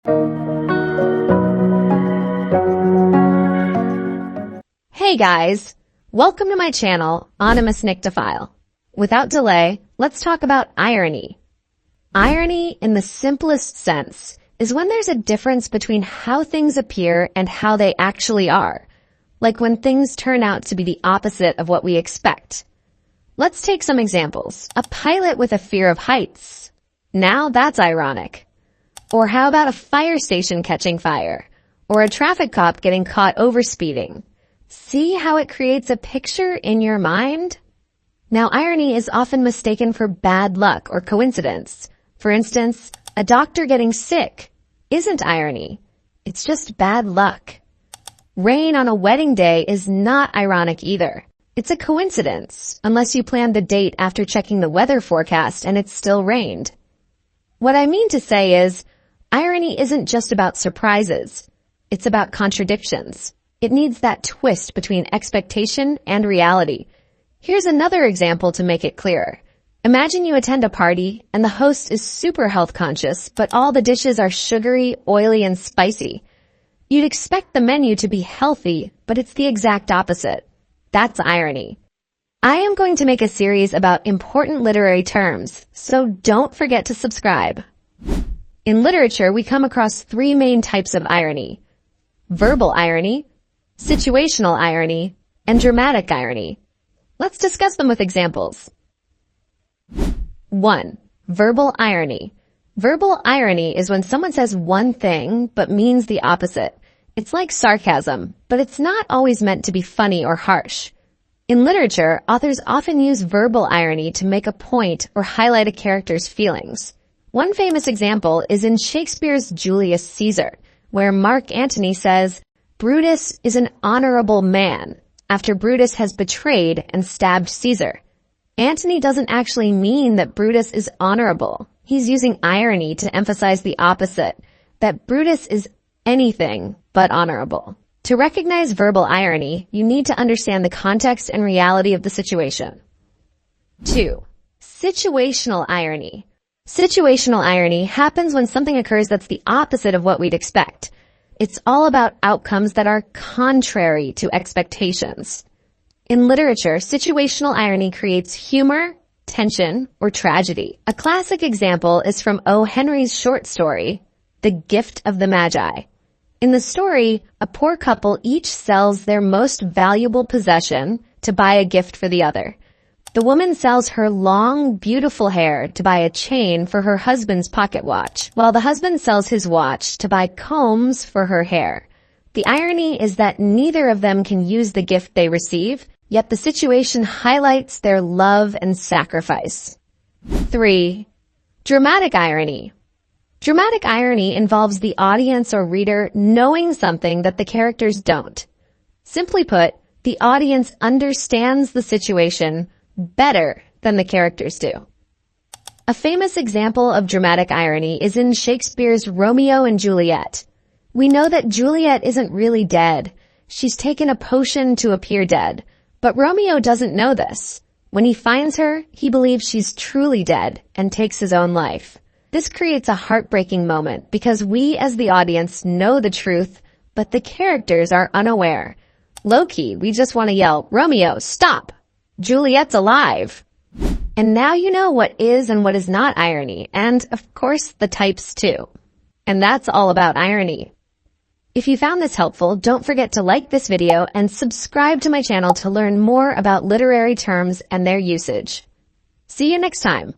Hey guys, welcome to my channel, Anonymous Nyctophile. Without delay, let's talk about irony. Irony, in the simplest sense, is when there's a difference between how things appear and how they actually are, like when things turn out to be the opposite of what we expect. Let's take some examples. A pilot with a fear of heights. Now that's ironic. Or how about a fire station catching fire? Or a traffic cop getting caught overspeeding? See how it creates a picture in your mind? Now, irony is often mistaken for bad luck or coincidence. For instance, a doctor getting sick isn't irony. It's just bad luck. Rain on a wedding day is not ironic either. It's a coincidence, unless you planned the date after checking the weather forecast and it still rained. What I mean to say is, irony isn't just about surprises. It's about contradictions. It needs that twist between expectation and reality. Here's another example to make it clearer. Imagine you attend a party and the host is super health conscious, but all the dishes are sugary, oily, and spicy. You'd expect the menu to be healthy, but it's the exact opposite. That's irony. I am going to make a series about important literary terms, so don't forget to subscribe. In literature, we come across three main types of irony: verbal irony, situational irony, and dramatic irony. Let's discuss them with examples. 1. Verbal irony. Verbal irony is when someone says one thing but means the opposite. It's like sarcasm, but it's not always meant to be funny or harsh. In literature, authors often use verbal irony to make a point or highlight a character's feelings. One famous example is in Shakespeare's Julius Caesar, where Mark Antony says, "Brutus is an honorable man," after Brutus has betrayed and stabbed Caesar. Antony doesn't actually mean that Brutus is honorable. He's using irony to emphasize the opposite, that Brutus is anything but honorable. To recognize verbal irony, you need to understand the context and reality of the situation. 2. Situational irony. Situational irony happens when something occurs that's the opposite of what we'd expect. It's all about outcomes that are contrary to expectations. In literature, situational irony creates humor, tension, or tragedy. A classic example is from O. Henry's short story, The Gift of the Magi. In the story, a poor couple each sells their most valuable possession to buy a gift for the other. The woman sells her long, beautiful hair to buy a chain for her husband's pocket watch, while the husband sells his watch to buy combs for her hair. The irony is that neither of them can use the gift they receive, yet the situation highlights their love and sacrifice. 3. Dramatic irony. Dramatic irony involves the audience or reader knowing something that the characters don't. Simply put, the audience understands the situation better than the characters do. A famous example of dramatic irony is in Shakespeare's Romeo and Juliet. We know that Juliet isn't really dead. She's taken a potion to appear dead. But Romeo doesn't know this. When he finds her, he believes she's truly dead and takes his own life. This creates a heartbreaking moment because we as the audience know the truth, but the characters are unaware. Low-key, we just want to yell, "Romeo, stop! Juliet's alive!" And now you know what is and what is not irony, and of course the types too. And that's all about irony. If you found this helpful, don't forget to like this video and subscribe to my channel to learn more about literary terms and their usage. See you next time.